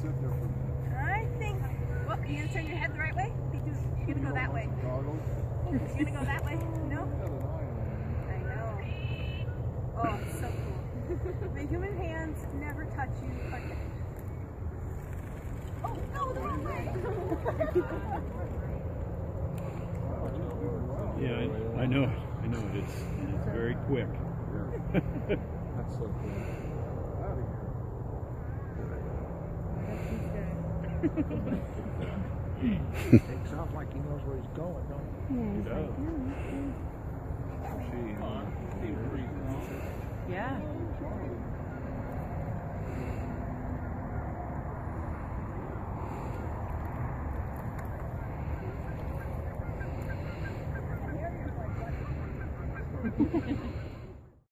sit there for a minute. I think. Well, are you gonna turn your head the right way? You're gonna go that way. You're gonna go that way. No. I know. Oh, it's so cool. The human hands never touch you again. Oh no, the wrong way. Yeah, I know it. I know it. It's very quick. That's so cool. Out of here. Takes off like he knows where he's going, don't he? He does. Yeah.